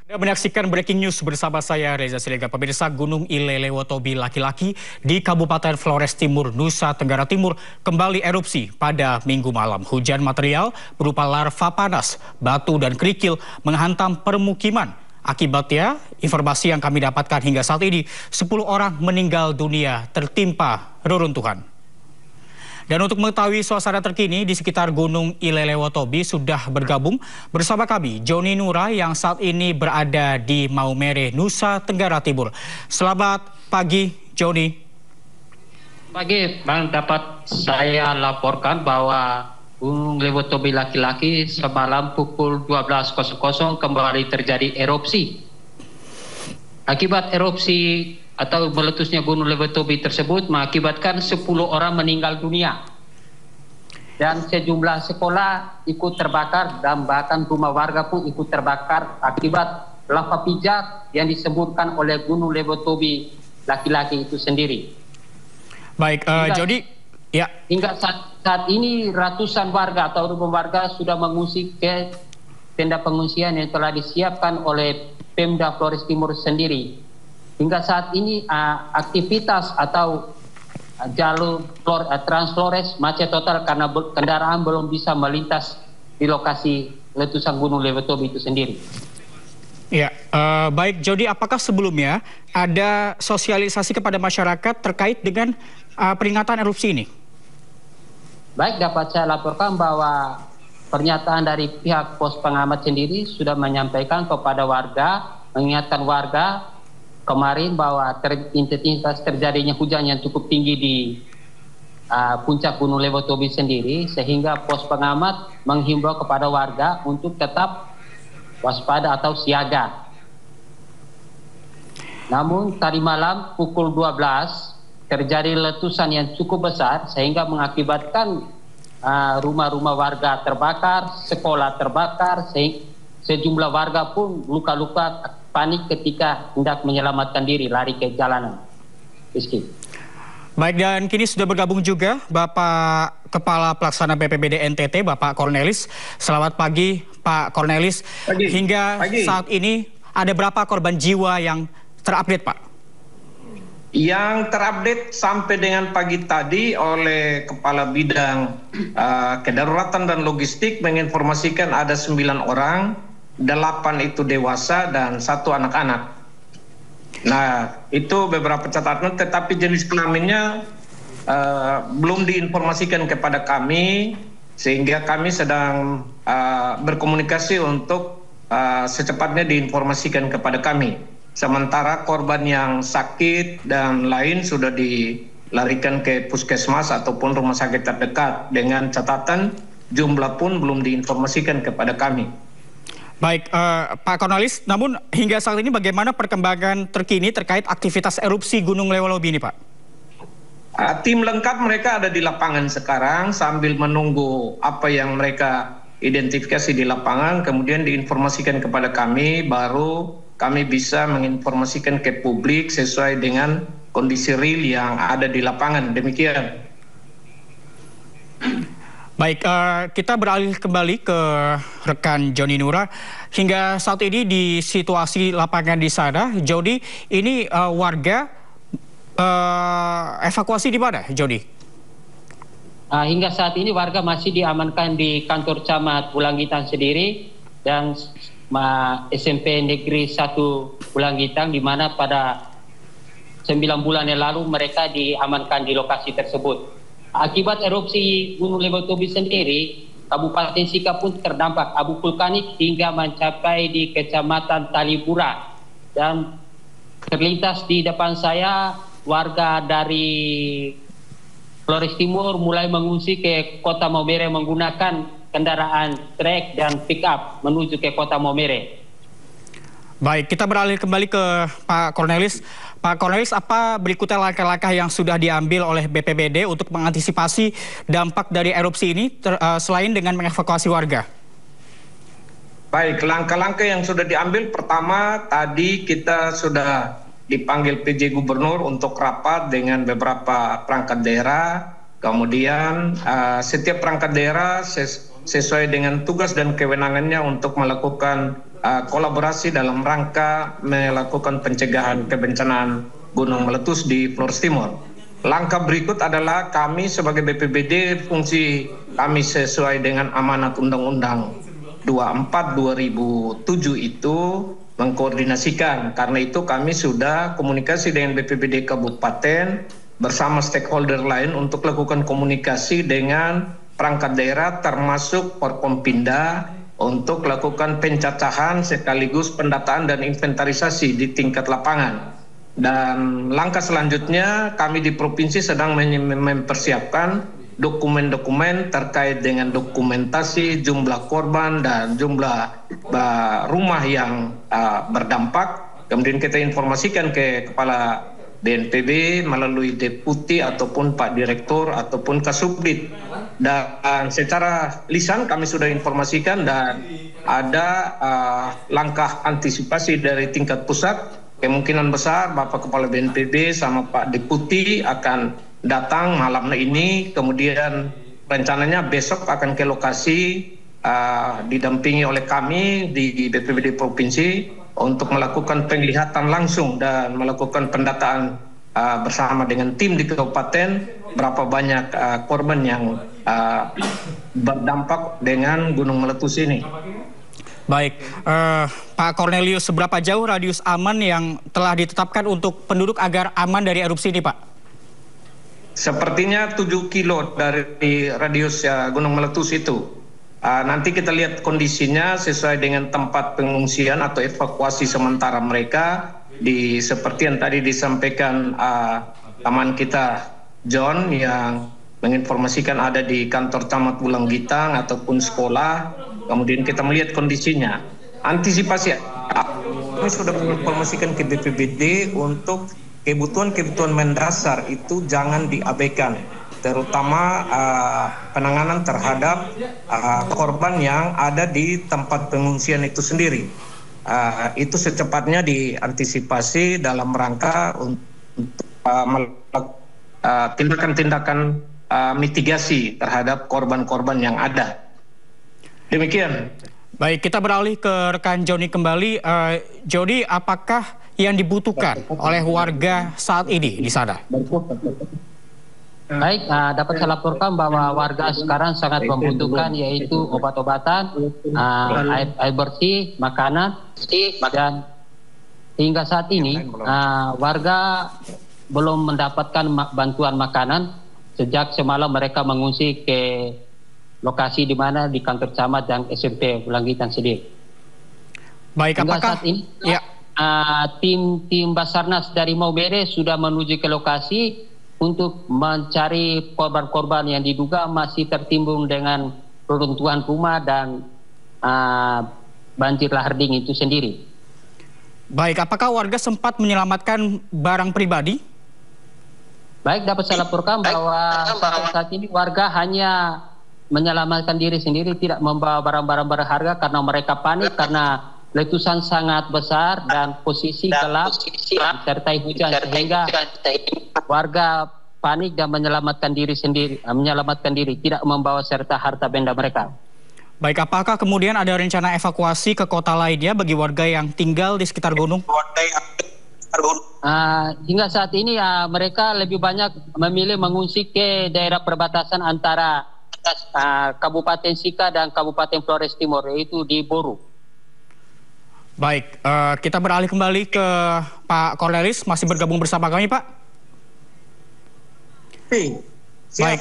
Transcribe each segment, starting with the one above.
Anda menyaksikan breaking news bersama saya Reza Siregar. Pemirsa, Gunung Ilelewotobi laki-laki di Kabupaten Flores Timur, Nusa Tenggara Timur kembali erupsi pada Minggu malam. Hujan material berupa larva panas, batu dan kerikil menghantam permukiman. Akibatnya, informasi yang kami dapatkan hingga saat ini, 10 orang meninggal dunia tertimpa reruntuhan. Dan untuk mengetahui suasana terkini di sekitar Gunung Ilelewotobi sudah bergabung bersama kami Joni Nura yang saat ini berada di Maumere, Nusa Tenggara Timur. Selamat pagi, Joni. Pagi, Bang, dapat saya laporkan bahwa Gunung Ilelewotobi laki-laki semalam pukul 12.00 kembali terjadi erupsi. Akibat erupsi atau meletusnya Gunung Ilelewotobi tersebut mengakibatkan 10 orang meninggal dunia. Dan sejumlah sekolah ikut terbakar dan bahkan rumah warga pun ikut terbakar akibat lava pijat yang disebutkan oleh Gunung Ilelewotobi laki-laki itu sendiri. Baik, Jody, ya. Hingga saat ini ratusan warga atau rumah warga sudah mengungsi ke tenda pengungsian yang telah disiapkan oleh Pemda Flores Timur sendiri. Hingga saat ini aktivitas atau jalur Trans Flores macet total karena kendaraan belum bisa melintas di lokasi letusan Gunung Ilelewotobi itu sendiri. Ya, baik Jody, apakah sebelumnya ada sosialisasi kepada masyarakat terkait dengan peringatan erupsi ini? Baik, dapat saya laporkan bahwa pernyataan dari pihak pos pengamat sendiri sudah menyampaikan kepada warga, mengingatkan warga kemarin bahwa intensitas terjadinya hujan yang cukup tinggi di puncak Gunung Ilelewotobi sendiri, sehingga pos pengamat menghimbau kepada warga untuk tetap waspada atau siaga. Namun tadi malam pukul 12 terjadi letusan yang cukup besar sehingga mengakibatkan rumah-rumah warga terbakar, sekolah terbakar, sejumlah warga pun luka-luka panik ketika hendak menyelamatkan diri lari ke jalanan. Rizky. Baik, dan kini sudah bergabung juga Bapak Kepala Pelaksana BPBD NTT, Bapak Cornelis. Selamat pagi, Pak Cornelis. Hingga saat ini ada berapa korban jiwa yang terupdate, Pak? Yang terupdate sampai dengan pagi tadi oleh Kepala Bidang Kedaruratan dan Logistik menginformasikan ada 9 orang, 8 itu dewasa dan 1 anak-anak. Nah, itu beberapa catatan, tetapi jenis kelaminnya belum diinformasikan kepada kami, sehingga kami sedang berkomunikasi untuk secepatnya diinformasikan kepada kami. Sementara korban yang sakit dan lain sudah dilarikan ke puskesmas ataupun rumah sakit terdekat, dengan catatan jumlah pun belum diinformasikan kepada kami. Baik, Pak Cornelis, namun hingga saat ini bagaimana perkembangan terkini terkait aktivitas erupsi Gunung Ilelewotobi ini, Pak? Tim lengkap mereka ada di lapangan sekarang sambil menunggu apa yang mereka identifikasi di lapangan, kemudian diinformasikan kepada kami, baru kami bisa menginformasikan ke publik sesuai dengan kondisi real yang ada di lapangan. Demikian. Baik, kita beralih kembali ke rekan Joni Nura. Hingga saat ini di situasi lapangan di sana, Jody, ini warga evakuasi di mana, Jody? Hingga saat ini warga masih diamankan di kantor camat Bulangitang sendiri dan SMP Negeri 1 Bulangitang, di mana pada 9 bulan yang lalu mereka diamankan di lokasi tersebut. Akibat erupsi Gunung Ilelewotobi sendiri, Kabupaten Sika pun terdampak abu vulkanik hingga mencapai di Kecamatan Talipura. Dan terlintas di depan saya, warga dari Flores Timur mulai mengungsi ke Kota Maumere menggunakan kendaraan trek dan pick up menuju ke Kota Maumere. Baik, kita beralih kembali ke Pak Cornelis. Pak Cornelis, apa berikutnya langkah-langkah yang sudah diambil oleh BPBD untuk mengantisipasi dampak dari erupsi ini selain dengan mengevakuasi warga? Baik, langkah-langkah yang sudah diambil, pertama tadi kita sudah dipanggil PJ Gubernur untuk rapat dengan beberapa perangkat daerah. Kemudian setiap perangkat daerah sesuai dengan tugas dan kewenangannya untuk melakukan kolaborasi dalam rangka melakukan pencegahan kebencanaan gunung meletus di Flores Timur. Langkah berikut adalah kami sebagai BPBD, fungsi kami sesuai dengan amanat Undang-Undang 24 2007 itu mengkoordinasikan. Karena itu kami sudah komunikasi dengan BPBD Kabupaten bersama stakeholder lain untuk lakukan komunikasi dengan perangkat daerah termasuk Forkompinda untuk lakukan pencacahan sekaligus pendataan dan inventarisasi di tingkat lapangan. Dan langkah selanjutnya kami di provinsi sedang mempersiapkan dokumen-dokumen terkait dengan dokumentasi jumlah korban dan jumlah rumah yang berdampak. Kemudian kita informasikan ke Kepala BNPB melalui deputi ataupun Pak Direktur ataupun Kasubdit. Dan secara lisan kami sudah informasikan dan ada langkah antisipasi dari tingkat pusat. Kemungkinan besar Bapak Kepala BNPB sama Pak Deputi akan datang malam ini, kemudian rencananya besok akan ke lokasi didampingi oleh kami di BPBD Provinsi untuk melakukan penglihatan langsung dan melakukan pendataan bersama dengan tim di kabupaten berapa banyak korban yang berdampak dengan gunung meletus ini. Baik, Pak Cornelius, seberapa jauh radius aman yang telah ditetapkan untuk penduduk agar aman dari erupsi ini, Pak? Sepertinya 7 kilo dari radius gunung meletus itu. Nanti kita lihat kondisinya sesuai dengan tempat pengungsian atau evakuasi sementara mereka. Seperti yang tadi disampaikan teman kita John yang menginformasikan ada di kantor camat Bulanggitang ataupun sekolah. Kemudian kita melihat kondisinya. Antisipasi, kami sudah menginformasikan ke BPBD untuk kebutuhan-kebutuhan mendasar itu jangan diabaikan. Terutama penanganan terhadap korban yang ada di tempat pengungsian itu sendiri. Itu secepatnya diantisipasi dalam rangka untuk melakukan tindakan-tindakan mitigasi terhadap korban-korban yang ada. Demikian. Baik, kita beralih ke rekan Joni kembali. Joni, apakah yang dibutuhkan oleh warga saat ini di sana? Baik, dapat saya laporkan bahwa warga sekarang sangat membutuhkan yaitu obat-obatan, air bersih, makanan, dan hingga saat ini warga belum mendapatkan bantuan makanan sejak semalam mereka mengungsi ke lokasi di mana di kantor camat dan SMP Bulanggitang sendiri. Baik, hingga apakah saat ini ya. tim Basarnas dari Maumere sudah menuju ke lokasi untuk mencari korban-korban yang diduga masih tertimbun dengan reruntuhan rumah dan banjir lahar dingin itu sendiri. Baik, apakah warga sempat menyelamatkan barang pribadi? Baik, dapat saya laporkan bahwa saat ini warga hanya menyelamatkan diri sendiri, tidak membawa barang-barang berharga karena mereka panik karena letusan sangat besar dan posisi gelap disertai hujan sehingga warga panik dan menyelamatkan diri tidak membawa serta harta benda mereka. Baik, apakah kemudian ada rencana evakuasi ke kota lainnya bagi warga yang tinggal di sekitar gunung? Hingga saat ini mereka lebih banyak memilih mengungsi ke daerah perbatasan antara Kabupaten Sika dan Kabupaten Flores Timur, yaitu di Boru. Baik, kita beralih kembali ke Pak Cornelius, masih bergabung bersama kami, Pak. Baik,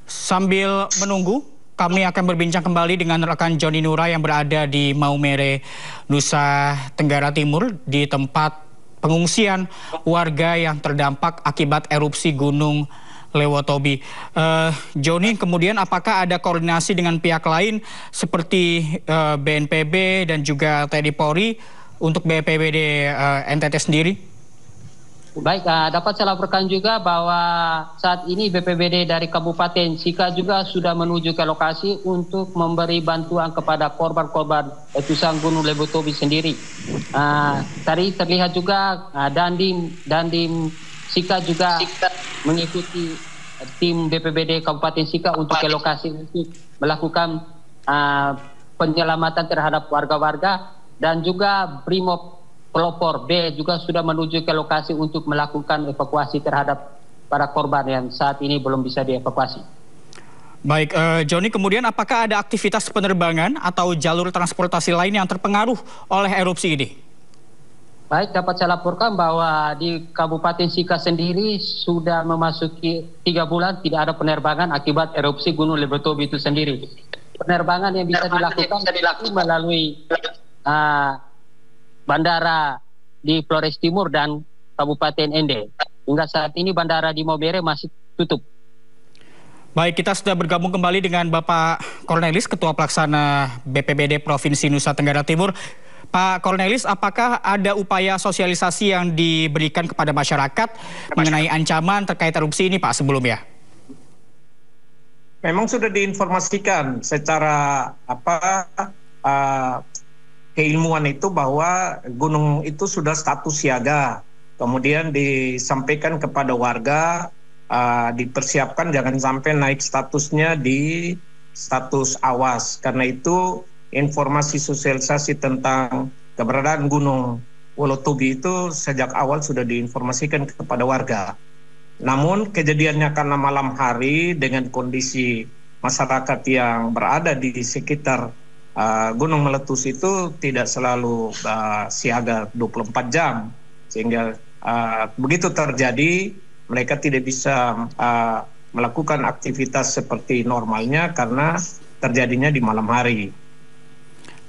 sambil menunggu, kami akan berbincang kembali dengan rekan Joni Nura yang berada di Maumere, Nusa Tenggara Timur, di tempat pengungsian warga yang terdampak akibat erupsi Gunung Lewotobi. Joni, kemudian apakah ada koordinasi dengan pihak lain seperti BNPB dan juga TNI Polri untuk BPBD NTT sendiri? Baik, dapat saya laporkan juga bahwa saat ini BPBD dari Kabupaten Sika juga sudah menuju ke lokasi untuk memberi bantuan kepada korban-korban letusan Gunung Lewotobi sendiri. Tadi terlihat juga Dandim Sika juga mengikuti tim BPBD Kabupaten Sika untuk ke lokasi untuk melakukan penyelamatan terhadap warga-warga dan juga Brimob Pelopor B juga sudah menuju ke lokasi untuk melakukan evakuasi terhadap para korban yang saat ini belum bisa dievakuasi. Baik, Joni, kemudian apakah ada aktivitas penerbangan atau jalur transportasi lain yang terpengaruh oleh erupsi ini? Baik, dapat saya laporkan bahwa di Kabupaten Sika sendiri sudah memasuki 3 bulan tidak ada penerbangan akibat erupsi Gunung Leutobi itu sendiri. Penerbangan yang bisa dilakukan melalui bandara di Flores Timur dan Kabupaten Ende. Hingga saat ini bandara di Maumere masih tutup. Baik, kita sudah bergabung kembali dengan Bapak Cornelis, Ketua Pelaksana BPBD Provinsi Nusa Tenggara Timur. Pak Cornelis, apakah ada upaya sosialisasi yang diberikan kepada masyarakat mengenai ancaman terkait erupsi ini, Pak, sebelumnya? Memang sudah diinformasikan secara keilmuan itu bahwa gunung itu sudah status siaga. Kemudian disampaikan kepada warga, dipersiapkan jangan sampai naik statusnya di status awas. Karena itu informasi sosialisasi tentang keberadaan Gunung Wolotobi itu sejak awal sudah diinformasikan kepada warga. Namun kejadiannya karena malam hari dengan kondisi masyarakat yang berada di sekitar gunung meletus itu tidak selalu siaga 24 jam. Sehingga begitu terjadi mereka tidak bisa melakukan aktivitas seperti normalnya karena terjadinya di malam hari.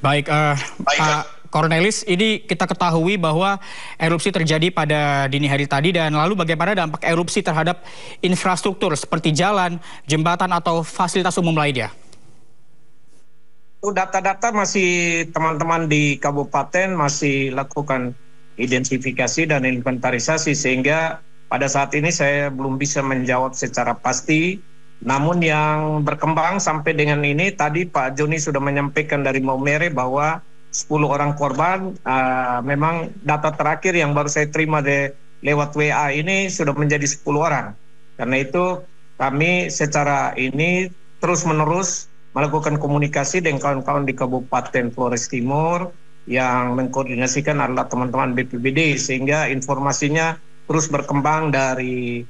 Baik, Pak Cornelis, ini kita ketahui bahwa erupsi terjadi pada dini hari tadi, dan lalu bagaimana dampak erupsi terhadap infrastruktur seperti jalan, jembatan, atau fasilitas umum lainnya? Data-data masih teman-teman di kabupaten masih lakukan identifikasi dan inventarisasi, sehingga pada saat ini saya belum bisa menjawab secara pasti. Namun yang berkembang sampai dengan ini, tadi Pak Joni sudah menyampaikan dari Maumere bahwa 10 orang korban, memang data terakhir yang baru saya terima lewat WA ini sudah menjadi 10 orang. Karena itu kami secara ini terus-menerus melakukan komunikasi dengan kawan-kawan di Kabupaten Flores Timur, yang mengkoordinasikan adalah teman-teman BPBD, sehingga informasinya terus berkembang dari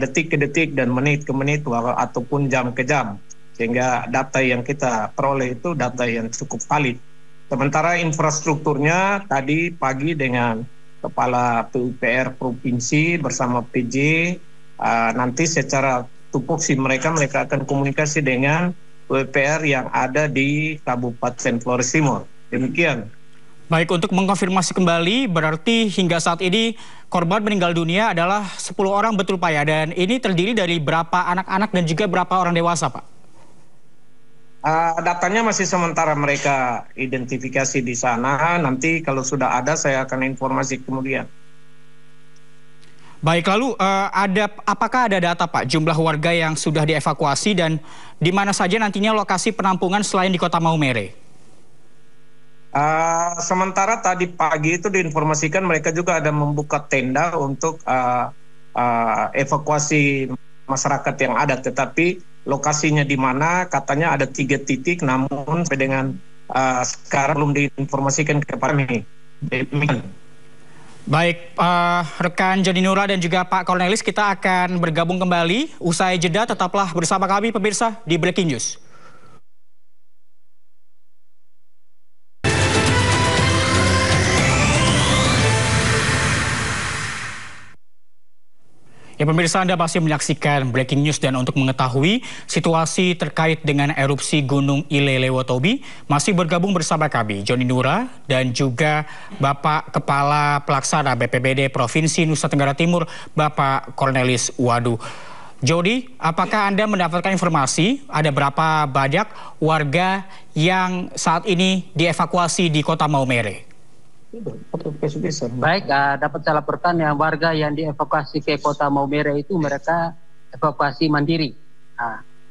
detik ke detik dan menit ke menit ataupun jam ke jam, sehingga data yang kita peroleh itu data yang cukup valid. Sementara infrastrukturnya tadi pagi dengan Kepala PUPR Provinsi bersama PJ, nanti secara tupoksi mereka akan komunikasi dengan PUPR yang ada di Kabupaten Flores Timur. Demikian. Baik, untuk mengkonfirmasi kembali, berarti hingga saat ini korban meninggal dunia adalah 10 orang, betul Pak ya? Dan ini terdiri dari berapa anak-anak dan juga berapa orang dewasa, Pak? Datanya masih sementara mereka identifikasi di sana. Nanti kalau sudah ada saya akan informasi kemudian. Baik, lalu apakah ada data Pak jumlah warga yang sudah dievakuasi dan di mana saja nantinya lokasi penampungan selain di Kota Maumere? Sementara tadi pagi itu diinformasikan mereka juga ada membuka tenda untuk evakuasi masyarakat yang ada, tetapi lokasinya di mana katanya ada 3 titik, namun sampai dengan sekarang belum diinformasikan kepada kami. Baik, rekan Joni Nura dan juga Pak Cornelis, kita akan bergabung kembali usai jeda. Tetaplah bersama kami pemirsa di Breaking News. Ya pemirsa, Anda masih menyaksikan Breaking News, dan untuk mengetahui situasi terkait dengan erupsi Gunung Ilelewotobi masih bergabung bersama kami Joni Nura dan juga Bapak Kepala Pelaksana BPBD Provinsi Nusa Tenggara Timur, Bapak Cornelis Wadu. Jody, apakah Anda mendapatkan informasi ada berapa banyak warga yang saat ini dievakuasi di Kota Maumere? Baik, dapat saya laporkan yang warga yang dievakuasi ke Kota Maumere itu mereka evakuasi mandiri.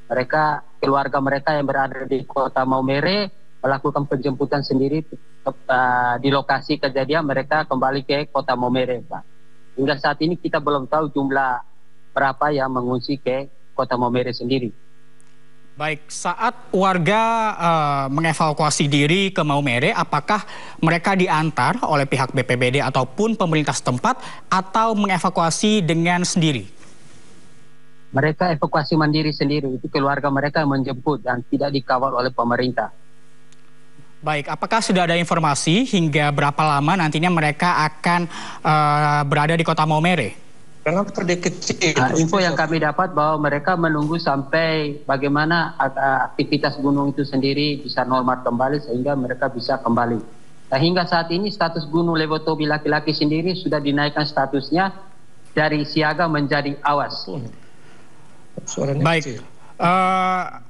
Mereka, keluarga mereka yang berada di Kota Maumere melakukan penjemputan sendiri di lokasi kejadian, mereka kembali ke Kota Maumere, Pak. Hingga saat ini kita belum tahu jumlah berapa yang mengungsi ke Kota Maumere sendiri. Baik, saat warga mengevakuasi diri ke Maumere, apakah mereka diantar oleh pihak BPBD ataupun pemerintah setempat atau mengevakuasi dengan sendiri? Mereka evakuasi mandiri sendiri, itu keluarga mereka menjemput dan tidak dikawal oleh pemerintah. Baik, apakah sudah ada informasi hingga berapa lama nantinya mereka akan berada di kota Maumere? Kenapa kecil? Info yang kami dapat bahwa mereka menunggu sampai bagaimana aktivitas gunung itu sendiri bisa normal kembali sehingga mereka bisa kembali. Nah, hingga saat ini status Gunung Lewotobi laki-laki sendiri sudah dinaikkan statusnya dari siaga menjadi awas. Baik,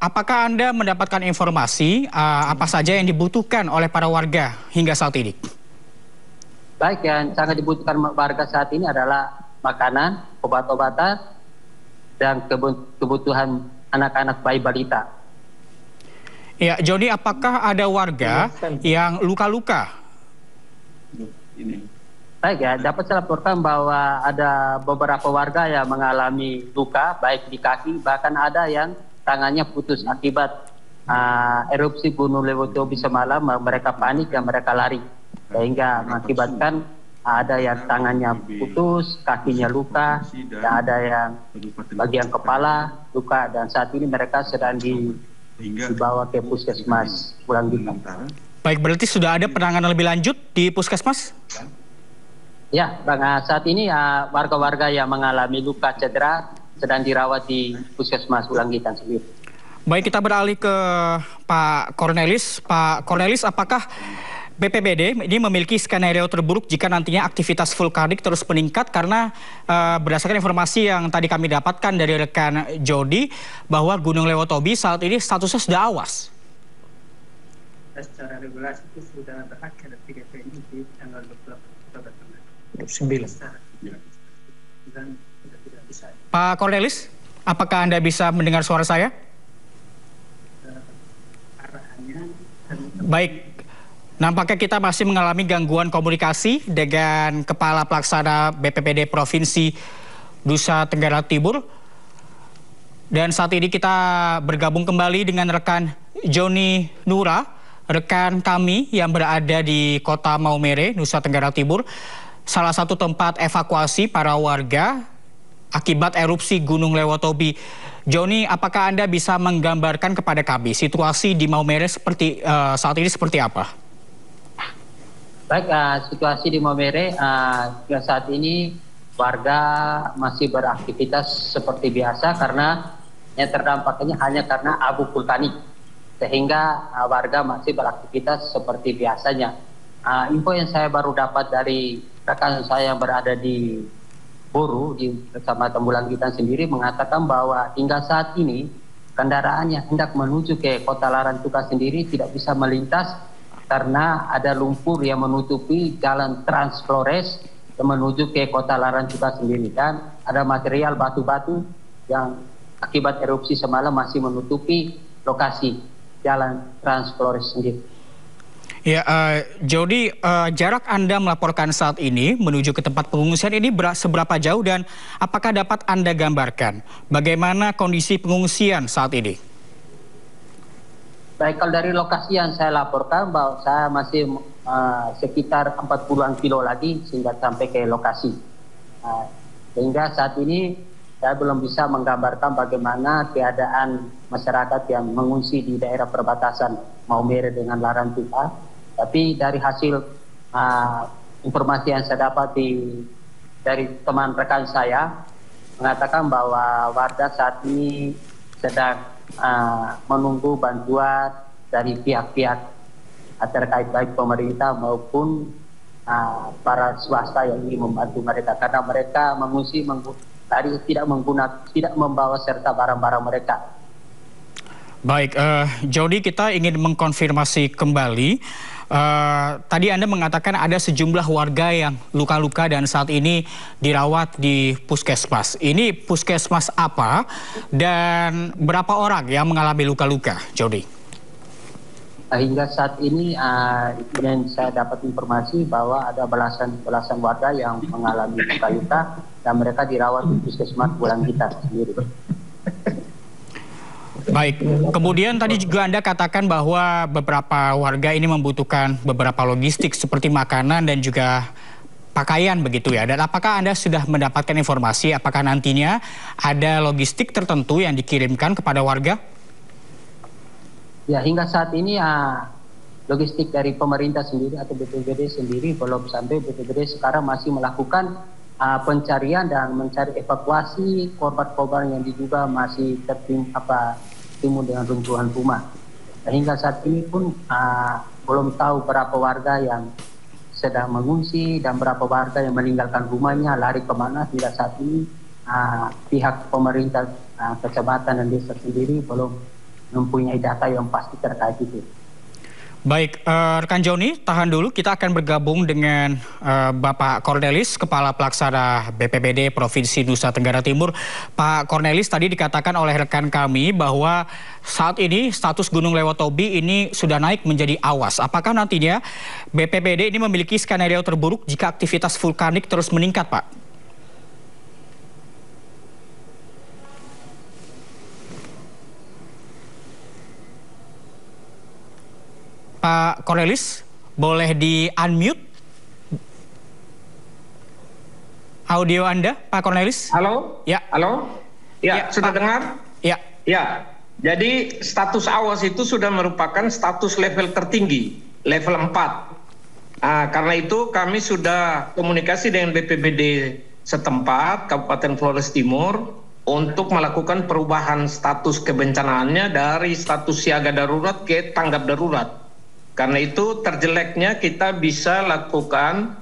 apakah Anda mendapatkan informasi apa saja yang dibutuhkan oleh para warga hingga saat ini? Baik, yang sangat dibutuhkan warga saat ini adalah makanan, obat-obatan, dan kebutuhan anak-anak bayi balita. Ya, Joni, apakah ada warga yang luka-luka? Baik ya, dapat saya laporkan bahwa ada beberapa warga yang mengalami luka, baik di kaki, bahkan ada yang tangannya putus akibat erupsi Gunung Lewotobi semalam. Mereka panik dan mereka lari, sehingga mengakibatkan ada yang tangannya putus, kakinya luka, dan ada yang bagian kepala luka, dan saat ini mereka sedang dibawa ke puskesmas Pulangitan. Baik, berarti sudah ada penanganan lebih lanjut di puskesmas? Ya, Bang, saat ini warga-warga yang mengalami luka cedera sedang dirawat di puskesmas Pulangitan sendiri. Baik, kita beralih ke Pak Cornelis. Pak Cornelis, apakah BPBD ini memiliki skenario terburuk jika nantinya aktivitas vulkanik terus meningkat, karena berdasarkan informasi yang tadi kami dapatkan dari rekan Jody bahwa Gunung Lewotobi saat ini statusnya sudah awas. Secara regulasi itu sudah berakhir 3 ini di tanggal 29. Pak Cornelis, apakah Anda bisa mendengar suara saya? Baik. Nampaknya kita masih mengalami gangguan komunikasi dengan Kepala Pelaksana BPBD Provinsi Nusa Tenggara Timur. Dan saat ini kita bergabung kembali dengan rekan Joni Nura, rekan kami yang berada di kota Maumere, Nusa Tenggara Timur, salah satu tempat evakuasi para warga akibat erupsi Gunung Lewotobi. Joni, apakah Anda bisa menggambarkan kepada kami situasi di Maumere saat ini seperti apa? Baik, situasi di Maumere saat ini warga masih beraktivitas seperti biasa karena yang terdampaknya hanya karena abu vulkanik, sehingga warga masih beraktivitas seperti biasanya. Info yang saya baru dapat dari rekan saya yang berada di Boru di Kecamatan Pulangitan sendiri mengatakan bahwa hingga saat ini kendaraan yang hendak menuju ke Kota Larantuka sendiri tidak bisa melintas karena ada lumpur yang menutupi jalan Trans Flores yang menuju ke Kota Larantuka sendiri, dan ada material batu-batu yang akibat erupsi semalam masih menutupi lokasi jalan Trans Flores sendiri. Ya, Jody, jarak Anda melaporkan saat ini menuju ke tempat pengungsian ini seberapa jauh, dan apakah dapat Anda gambarkan bagaimana kondisi pengungsian saat ini? Baik, kalau dari lokasi yang saya laporkan bahwa saya masih sekitar 40-an kilo lagi sehingga sampai ke lokasi. Sehingga saat ini saya belum bisa menggambarkan bagaimana keadaan masyarakat yang mengungsi di daerah perbatasan Maumere dengan Larantuka. Tapi dari hasil informasi yang saya dapat dari teman rekan saya mengatakan bahwa warga saat ini sedang menunggu bantuan dari pihak-pihak terkait baik pemerintah maupun para swasta yang ingin membantu mereka, karena mereka mengungsi tidak membawa serta barang-barang mereka. Baik, Jody, kita ingin mengkonfirmasi kembali. Tadi Anda mengatakan ada sejumlah warga yang luka-luka dan saat ini dirawat di puskesmas. Ini puskesmas apa dan berapa orang yang mengalami luka-luka, Jody? Hingga saat ini yang saya dapat informasi bahwa ada belasan warga yang mengalami luka-luka dan mereka dirawat di puskesmas Pulangitan sendiri. Baik, kemudian tadi juga Anda katakan bahwa beberapa warga ini membutuhkan beberapa logistik seperti makanan dan juga pakaian begitu ya. Dan apakah Anda sudah mendapatkan informasi apakah nantinya ada logistik tertentu yang dikirimkan kepada warga? Ya, hingga saat ini logistik dari pemerintah sendiri atau BPBD sendiri belum sampai. BPBD sekarang masih melakukan pencarian dan mencari evakuasi korban-korban yang diduga masih timbul dengan runtuhan rumah. Dan hingga saat ini pun belum tahu berapa warga yang sedang mengungsi dan berapa warga yang meninggalkan rumahnya lari kemana. Hingga saat ini pihak pemerintah kecamatan dan desa sendiri belum mempunyai data yang pasti terkait itu. Baik, rekan Joni, tahan dulu. Kita akan bergabung dengan Bapak Cornelis, Kepala Pelaksana BPBD Provinsi Nusa Tenggara Timur. Pak Cornelis, tadi dikatakan oleh rekan kami bahwa saat ini status Gunung Lewotobi ini sudah naik menjadi awas. Apakah nantinya BPBD ini memiliki skenario terburuk jika aktivitas vulkanik terus meningkat, Pak? Pak Cornelis, boleh di-unmute audio Anda, Pak Cornelis? Halo? Ya. Halo? Ya, sudah Pak. dengar? Ya. Ya, jadi status awas itu sudah merupakan status level tertinggi, level 4. Karena itu kami sudah komunikasi dengan BPBD setempat, Kabupaten Flores Timur, untuk melakukan perubahan status kebencanaannya dari status siaga darurat ke tanggap darurat. Karena itu terjeleknya kita bisa lakukan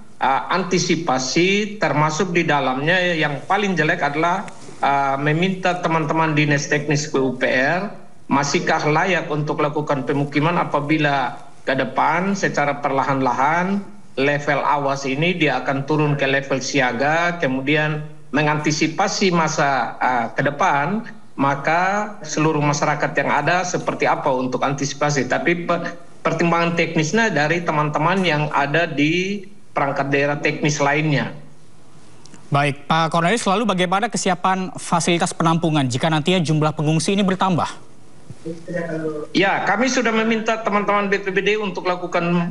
antisipasi, termasuk di dalamnya yang paling jelek adalah meminta teman-teman Dinas Teknis PUPR masihkah layak untuk lakukan pemukiman apabila ke depan secara perlahan-lahan level awas ini dia akan turun ke level siaga, kemudian mengantisipasi masa ke depan, maka seluruh masyarakat yang ada seperti apa untuk antisipasi. Tapi pertimbangan teknisnya dari teman-teman yang ada di perangkat daerah teknis lainnya. Baik, Pak Cornelis, lalu bagaimana kesiapan fasilitas penampungan jika nantinya jumlah pengungsi ini bertambah? Ya, kami sudah meminta teman-teman BPBD untuk lakukan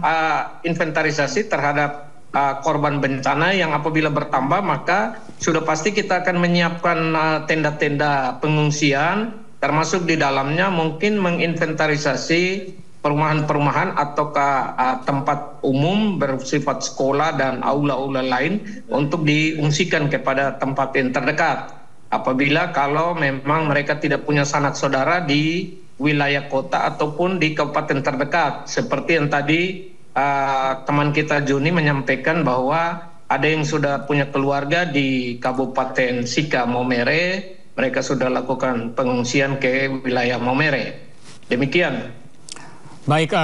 inventarisasi terhadap korban bencana yang apabila bertambah maka sudah pasti kita akan menyiapkan tenda-tenda pengungsian, termasuk di dalamnya mungkin menginventarisasi perumahan-perumahan ataukah tempat umum bersifat sekolah dan aula-aula lain untuk diungsikan kepada tempat yang terdekat. Apabila kalau memang mereka tidak punya sanak saudara di wilayah kota ataupun di kabupaten terdekat. Seperti yang tadi teman kita Joni menyampaikan bahwa ada yang sudah punya keluarga di Kabupaten Sika Maumere, mereka sudah lakukan pengungsian ke wilayah Maumere. Demikian. Baik,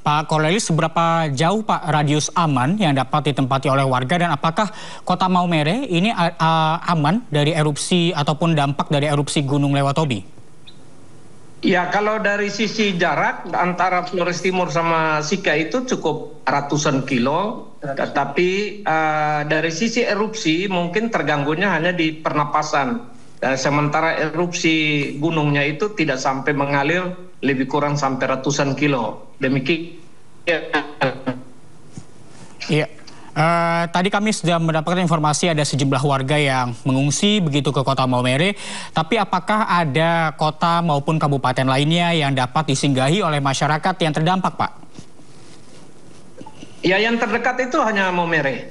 Pak Cornelis, seberapa jauh Pak radius aman yang dapat ditempati oleh warga dan apakah Kota Maumere ini aman dari erupsi ataupun dampak dari erupsi Gunung Lewotobi? Ya, kalau dari sisi jarak antara Flores Timur sama Sika itu cukup ratusan kilo, tetapi dari sisi erupsi mungkin terganggunya hanya di pernapasan. Sementara erupsi gunungnya itu tidak sampai mengalir, lebih kurang sampai ratusan kilo. Demikian. Iya. Tadi kami sudah mendapatkan informasi ada sejumlah warga yang mengungsi begitu ke Kota Maumere. Tapi apakah ada kota maupun kabupaten lainnya yang dapat disinggahi oleh masyarakat yang terdampak, Pak? Ya, yang terdekat itu hanya Maumere.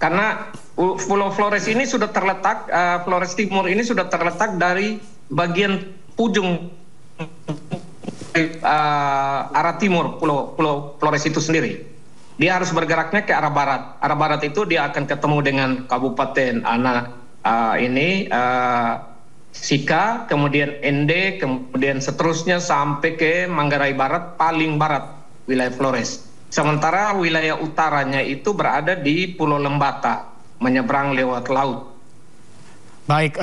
Karena Pulau Flores ini sudah terletak, Flores Timur ini sudah terletak dari bagian ujung arah timur Pulau Flores itu sendiri. Dia harus bergeraknya ke arah barat. Arah barat itu dia akan ketemu dengan Kabupaten Sika, kemudian Ende, kemudian seterusnya sampai ke Manggarai Barat, paling barat wilayah Flores. Sementara wilayah utaranya itu berada di Pulau Lembata, menyeberang lewat laut. Baik,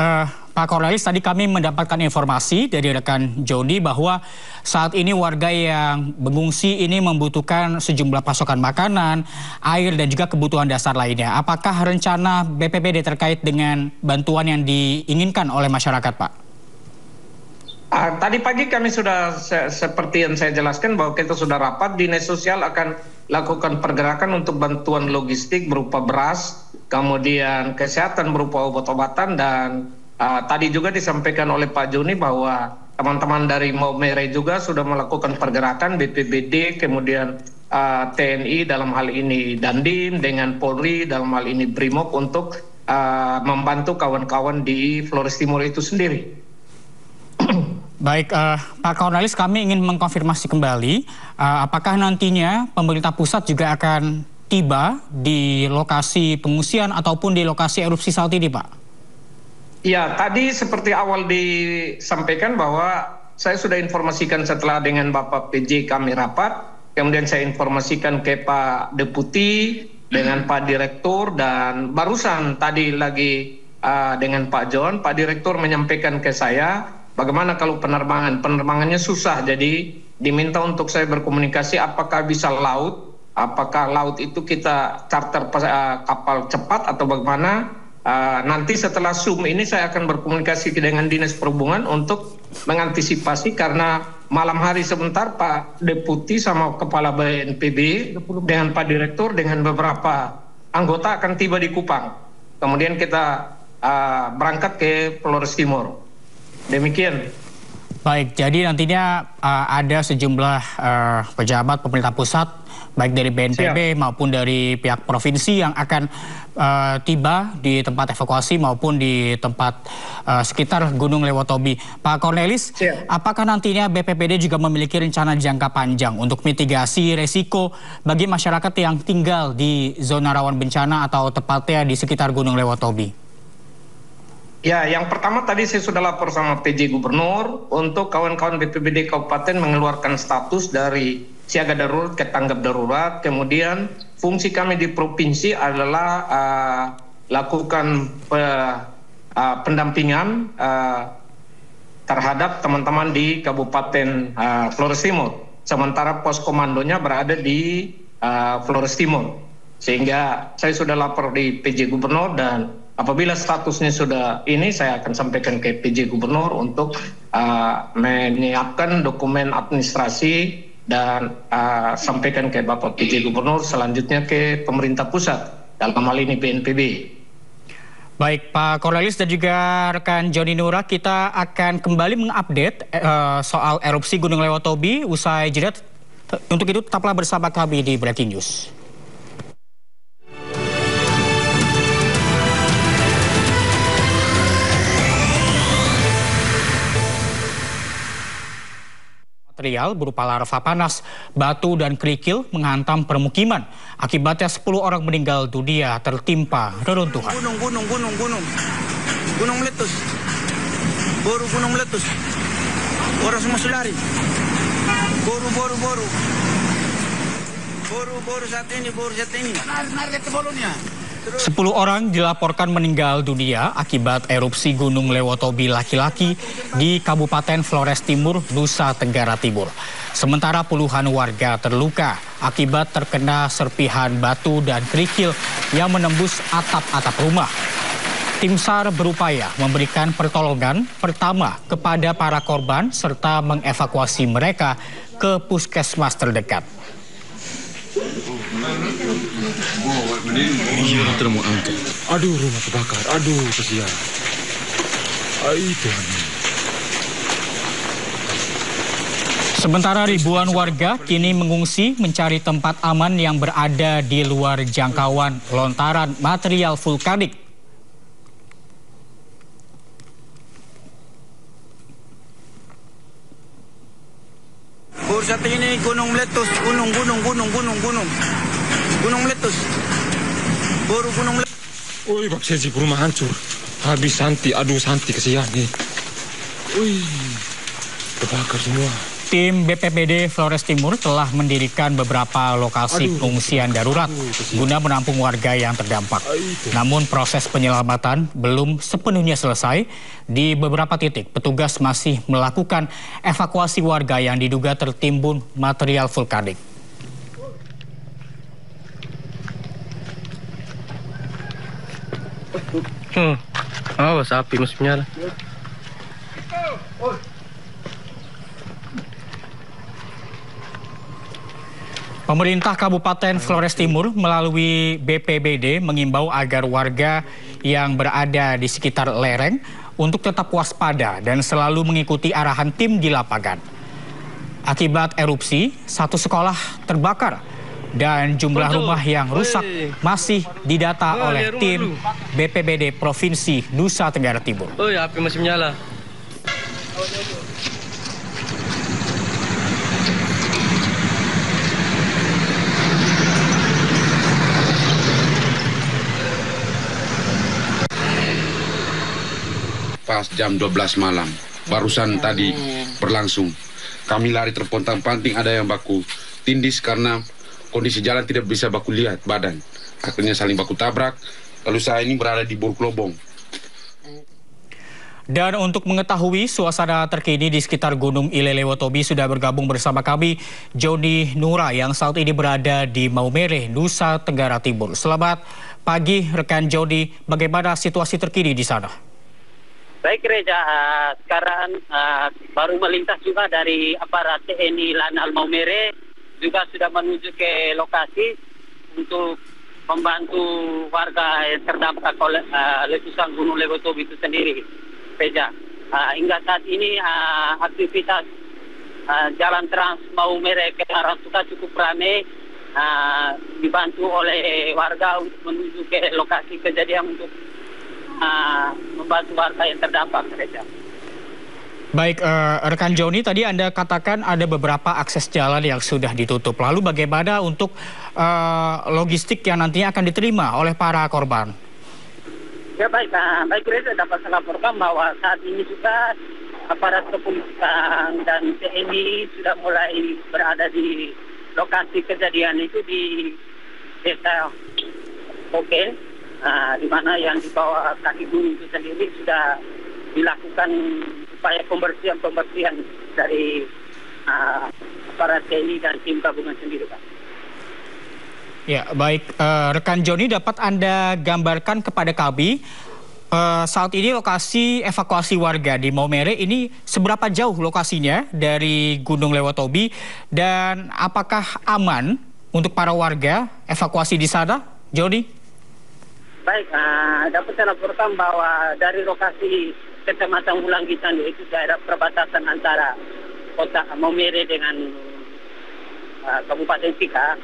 Pak Cornelis, tadi kami mendapatkan informasi dari rekan Joni bahwa saat ini warga yang mengungsi ini membutuhkan sejumlah pasokan makanan, air, dan juga kebutuhan dasar lainnya. Apakah rencana BPBD terkait dengan bantuan yang diinginkan oleh masyarakat, Pak? Tadi pagi kami sudah seperti yang saya jelaskan bahwa kita sudah rapat, dinas sosial akan lakukan pergerakan untuk bantuan logistik berupa beras, kemudian kesehatan berupa obat-obatan, dan tadi juga disampaikan oleh Pak Joni bahwa teman-teman dari Maumere juga sudah melakukan pergerakan, BPBD, kemudian TNI dalam hal ini Dandim dengan Polri dalam hal ini Brimob untuk membantu kawan-kawan di Flores Timur itu sendiri. Baik, Pak Cornelis, kami ingin mengkonfirmasi kembali, apakah nantinya pemerintah pusat juga akan tiba di lokasi pengungsian ataupun di lokasi erupsi saat ini, Pak? Ya, tadi seperti awal disampaikan bahwa saya sudah informasikan setelah dengan Bapak PJ kami rapat, kemudian saya informasikan ke Pak Deputi dengan Pak Direktur, dan barusan tadi lagi dengan Pak John, Pak Direktur menyampaikan ke saya, bagaimana kalau penerbangannya susah, jadi diminta untuk saya berkomunikasi apakah bisa laut, apakah laut itu kita charter kapal cepat atau bagaimana. Nanti setelah Zoom ini saya akan berkomunikasi dengan Dinas Perhubungan untuk mengantisipasi, karena malam hari sebentar Pak Deputi sama Kepala BNPB dengan Pak Direktur dengan beberapa anggota akan tiba di Kupang. Kemudian kita berangkat ke Flores Timur. Demikian. Baik, jadi nantinya ada sejumlah pejabat pemerintah pusat, baik dari BNPB maupun dari pihak provinsi yang akan tiba di tempat evakuasi maupun di tempat sekitar Gunung Lewotobi. Pak Cornelis, apakah nantinya BPBD juga memiliki rencana jangka panjang untuk mitigasi resiko bagi masyarakat yang tinggal di zona rawan bencana atau tepatnya di sekitar Gunung Lewotobi? Ya, yang pertama tadi saya sudah lapor sama PJ Gubernur untuk kawan-kawan BPBD Kabupaten mengeluarkan status dari siaga darurat ke tanggap darurat. Kemudian fungsi kami di provinsi adalah lakukan pendampingan terhadap teman-teman di Kabupaten Flores Timur. Sementara pos komandonya berada di Flores Timur. Sehingga saya sudah lapor di PJ Gubernur, dan apabila statusnya sudah ini, saya akan sampaikan ke PJ Gubernur untuk menyiapkan dokumen administrasi dan sampaikan ke Bapak PJ Gubernur, selanjutnya ke pemerintah pusat, dalam hal ini BNPB. Baik, Pak Cornelis dan juga rekan Joni Nura, kita akan kembali mengupdate soal erupsi Gunung Lewotobi usai jeda. Untuk itu tetaplah bersama kami di Breaking News. Material berupa larva panas, batu, dan kerikil menghantam permukiman. Akibatnya 10 orang meninggal dunia tertimpa reruntuhan. Gunung meletus. Gunung meletus. Orang semua selari. Boru saat ini. 10 orang dilaporkan meninggal dunia akibat erupsi Gunung Lewotobi laki-laki di Kabupaten Flores Timur, Nusa Tenggara Timur. Sementara puluhan warga terluka akibat terkena serpihan batu dan kerikil yang menembus atap-atap rumah. Tim SAR berupaya memberikan pertolongan pertama kepada para korban serta mengevakuasi mereka ke puskesmas terdekat. Aduh, rumah kebakar. Aduh, kesian. Tuhan. Sementara ribuan warga kini mengungsi mencari tempat aman yang berada di luar jangkauan lontaran material vulkanik. Saat ini gunung meletus, gunung meletus. Gunung meletus. Wih, Bak Seji, rumah hancur. Habis Santi, aduh Santi kesian nih. Wih, kebakar semua. Tim BPBD Flores Timur telah mendirikan beberapa lokasi pengungsian darurat guna menampung warga yang terdampak. Namun proses penyelamatan belum sepenuhnya selesai. Di beberapa titik petugas masih melakukan evakuasi warga yang diduga tertimbun material vulkanik. Awas api musuhnya. Pemerintah Kabupaten Flores Timur melalui BPBD mengimbau agar warga yang berada di sekitar lereng untuk tetap waspada dan selalu mengikuti arahan tim di lapangan. Akibat erupsi, satu sekolah terbakar dan jumlah rumah yang rusak masih didata oleh tim BPBD Provinsi Nusa Tenggara Timur. Oh ya, api masih menyala. Pas jam 12 malam, barusan tadi berlangsung. Kami lari terpontang-panting, ada yang baku tindis karena kondisi jalan tidak bisa baku lihat badan. Akhirnya saling baku tabrak, lalu saya ini berada di Buruk Lobong. Dan untuk mengetahui suasana terkini di sekitar Gunung Ilelewotobi sudah bergabung bersama kami Joni Nura yang saat ini berada di Maumere, Nusa Tenggara Timur. Selamat pagi rekan Joni, bagaimana situasi terkini di sana? Baik Reza, sekarang baru melintas juga dari aparat TNI Lanal Maumere juga sudah menuju ke lokasi untuk membantu warga yang terdampak oleh letusan Gunung Lewotobi itu sendiri. Reza, hingga saat ini aktivitas jalan trans Maumere ke arah Suka cukup ramai, dibantu oleh warga untuk menuju ke lokasi kejadian untuk membantu warga yang terdampak, Reza. Baik, rekan Joni, tadi Anda katakan ada beberapa akses jalan yang sudah ditutup. Lalu bagaimana untuk logistik yang nantinya akan diterima oleh para korban? Ya baik, baik Reza, dapat saya laporkan bahwa saat ini juga aparat kepolisian dan TNI sudah mulai berada di lokasi kejadian itu di desa Oke. Di mana yang di bawah kaki gunung itu sendiri sudah dilakukan upaya pembersihan dari aparat TNI dan tim gabungan sendiri, Pak. Ya, baik. Rekan Joni, dapat Anda gambarkan kepada kami saat ini lokasi evakuasi warga di Maumere ini seberapa jauh lokasinya dari Gunung Lewotobi dan apakah aman untuk para warga evakuasi di sana, Joni? Baik, dapat saya laporkan bahwa dari lokasi Kecamatan Ulanggitan, yaitu daerah perbatasan antara kota Maumere dengan Kabupaten Sika,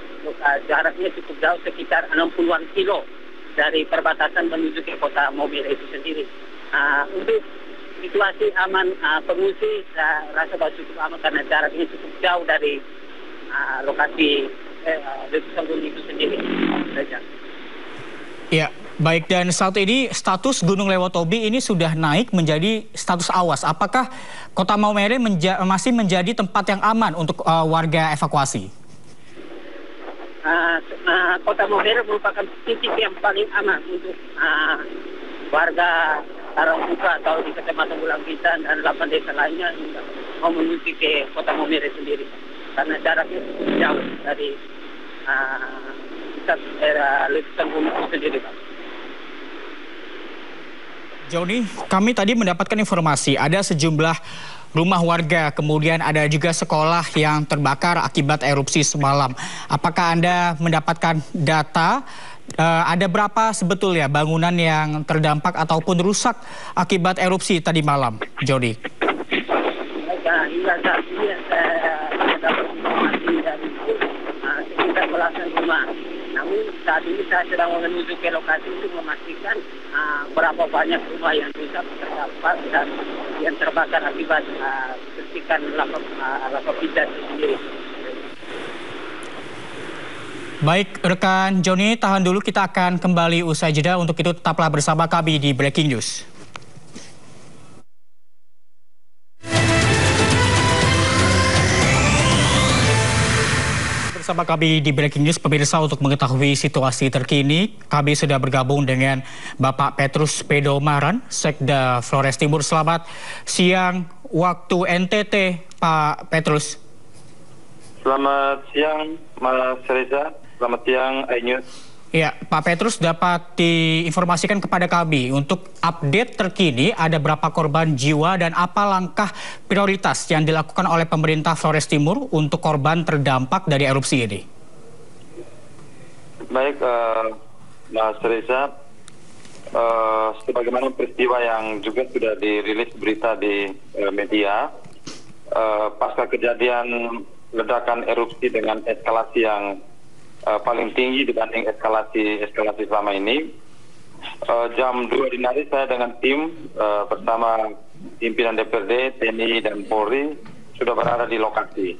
jaraknya cukup jauh, sekitar 60-an kilo dari perbatasan menuju ke kota Maumere itu sendiri. Untuk situasi aman pengungsi, saya rasa bahwa cukup aman karena jaraknya cukup jauh dari lokasi letusan gunung itu sendiri. Ya, baik, dan saat ini status Gunung Lewotobi ini sudah naik menjadi status awas. Apakah kota Maumere masih menjadi tempat yang aman untuk warga evakuasi? Kota Maumere merupakan titik yang paling aman untuk warga Tarangbuka atau di Kecamatan Ulanggitan dan 8 desa lainnya mau menuju ke kota Maumere sendiri. Karena jaraknya cukup jauh dari daerah letusan gunung itu sendiri, Pak. Joni, kami tadi mendapatkan informasi ada sejumlah rumah warga, kemudian ada juga sekolah yang terbakar akibat erupsi semalam. Apakah Anda mendapatkan data ada berapa sebetulnya bangunan yang terdampak ataupun rusak akibat erupsi tadi malam, Joni? Hingga saat ini saya dapat informasi dari sekitar belasan rumah. Namun saat ini saya sedang menuju ke lokasi untuk memastikan berapa banyak rumah yang rusak terdampak dan yang terbakar akibat percikan lava pijar itu sendiri. Baik, rekan Joni, tahan dulu, kita akan kembali usai jeda. Untuk itu tetaplah bersama kami di Breaking News. Bersama kami di Breaking News, pemirsa, untuk mengetahui situasi terkini, kami sudah bergabung dengan Bapak Petrus Pedomaran, Sekda Flores Timur. Selamat siang waktu NTT, Pak Petrus. Selamat siang, Mas Reza. Selamat siang, iNews. Ya, Pak Petrus, dapat diinformasikan kepada kami untuk update terkini ada berapa korban jiwa dan apa langkah prioritas yang dilakukan oleh pemerintah Flores Timur untuk korban terdampak dari erupsi ini? Baik, Mas Reza, sebagaimana peristiwa yang juga sudah dirilis berita di media, pasca kejadian ledakan erupsi dengan eskalasi yang paling tinggi dibanding eskalasi selama ini, jam 2 dini hari saya dengan tim bersama pimpinan DPRD, TNI dan Polri sudah berada di lokasi.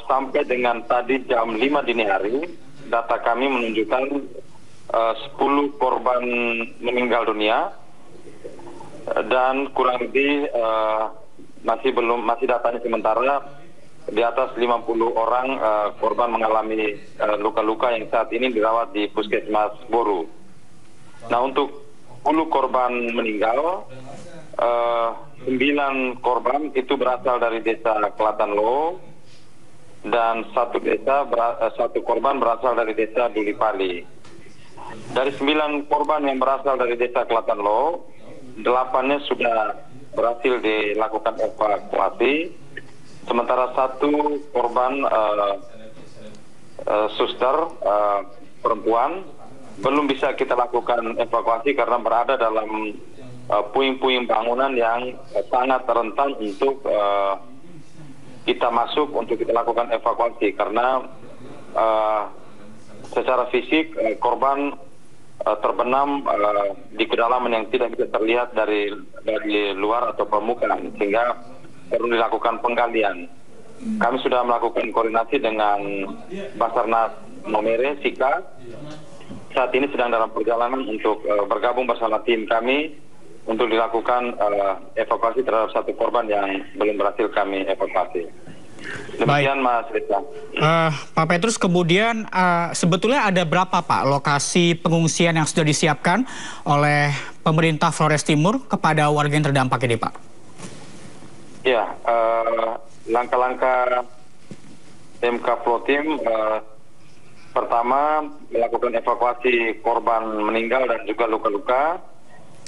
Sampai dengan tadi jam 5 dini hari, data kami menunjukkan 10 korban meninggal dunia dan kurang lebih masih datanya sementara di atas 50 orang korban mengalami luka-luka yang saat ini dirawat di Puskesmas Boru. Nah, untuk 10 korban meninggal, 9 korban itu berasal dari desa Kelatan Lo dan satu korban berasal dari desa Dulipali. Dari 9 korban yang berasal dari desa Kelatan Lo, 8-nya sudah berhasil dilakukan evakuasi, sementara 1 korban suster perempuan belum bisa kita lakukan evakuasi karena berada dalam puing-puing bangunan yang sangat rentan untuk kita masuk untuk kita lakukan evakuasi karena secara fisik korban terbenam di kedalaman yang tidak bisa terlihat dari luar atau permukaan sehingga perlu dilakukan penggalian. Kami sudah melakukan koordinasi dengan Basarnas Momere, Sika. Saat ini sedang dalam perjalanan untuk bergabung bersama tim kami untuk dilakukan evakuasi terhadap 1 korban yang belum berhasil kami evakuasi. Demikian, Mas Reza. Pak Petrus, kemudian sebetulnya ada berapa Pak lokasi pengungsian yang sudah disiapkan oleh pemerintah Flores Timur kepada warga yang terdampak ini, Pak? Ya, langkah-langkah MK Flotim pertama melakukan evakuasi korban meninggal dan juga luka-luka.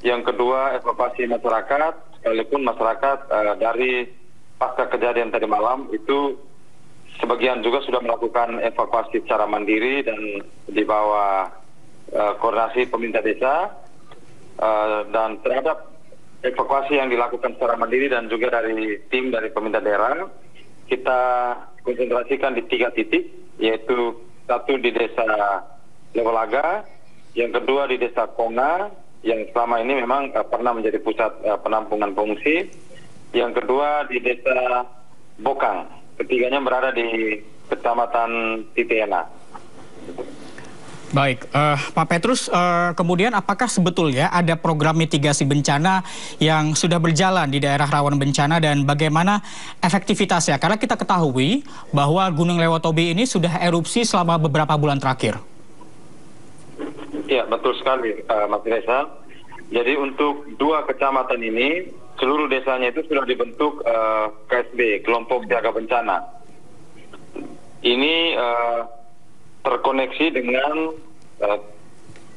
Yang kedua, evakuasi masyarakat, sekalipun masyarakat dari pasca kejadian tadi malam itu sebagian juga sudah melakukan evakuasi secara mandiri dan di bawah koordinasi pemerintah desa, dan terhadap evakuasi yang dilakukan secara mandiri dan juga dari tim dari pemerintah daerah, kita konsentrasikan di 3 titik, yaitu 1 di desa Lewolaga, yang kedua di desa Konga, yang selama ini memang pernah menjadi pusat penampungan pengungsi, yang kedua di desa Bokang, ketiganya berada di Kecamatan Titiena. Baik, Pak Petrus, kemudian apakah sebetulnya ada program mitigasi bencana yang sudah berjalan di daerah rawan bencana dan bagaimana efektivitasnya? Karena kita ketahui bahwa Gunung Lewotobi ini sudah erupsi selama beberapa bulan terakhir. Ya, betul sekali, Mas Reza. Jadi untuk 2 kecamatan ini, seluruh desanya itu sudah dibentuk KSB, Kelompok Siaga Bencana. Ini terkoneksi dengan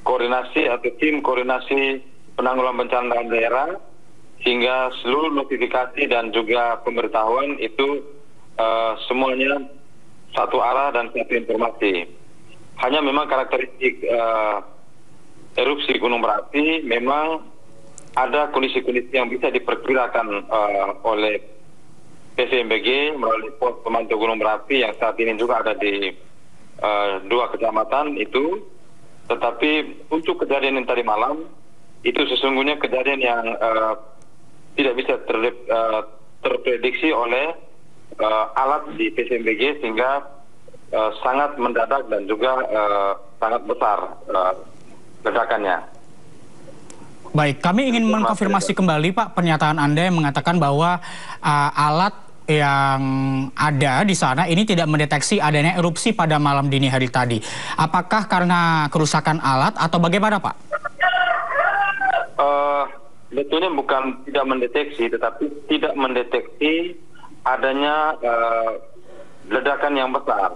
koordinasi atau tim koordinasi penanggulangan bencana dalam daerah, sehingga seluruh notifikasi dan juga pemberitahuan itu semuanya satu arah dan satu informasi. Hanya memang karakteristik erupsi Gunung Merapi memang ada kondisi-kondisi yang bisa diperkirakan oleh PVMBG melalui pos pemantau Gunung Merapi yang saat ini juga ada di 2 kecamatan itu. Tetapi untuk kejadian yang tadi malam itu sesungguhnya kejadian yang tidak bisa terprediksi oleh alat di PVMBG sehingga sangat mendadak dan juga sangat besar ledakannya. Baik, kami ingin mengkonfirmasi kembali Pak pernyataan Anda yang mengatakan bahwa alat yang ada di sana ini tidak mendeteksi adanya erupsi pada malam dini hari tadi. Apakah karena kerusakan alat atau bagaimana Pak? Betulnya bukan tidak mendeteksi, tetapi tidak mendeteksi adanya ledakan yang besar.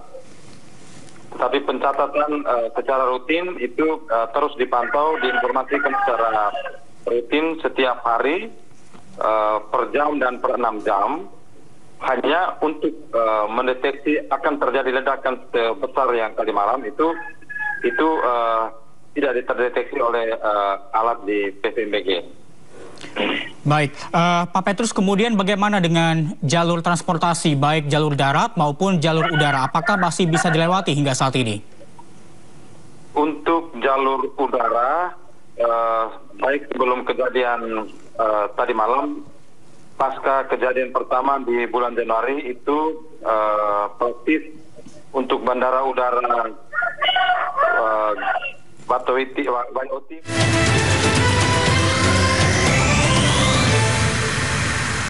Tapi pencatatan secara rutin itu terus dipantau, diinformasikan secara rutin setiap hari, per jam dan per 6 jam. hanya untuk mendeteksi akan terjadi ledakan sebesar yang tadi malam itu tidak terdeteksi oleh alat di PVMBG. Baik, Pak Petrus, kemudian bagaimana dengan jalur transportasi, baik jalur darat maupun jalur udara? Apakah masih bisa dilewati hingga saat ini? Untuk jalur udara, baik sebelum kejadian tadi malam, pasca kejadian pertama di bulan Januari itu praktis untuk bandara udara Bayoti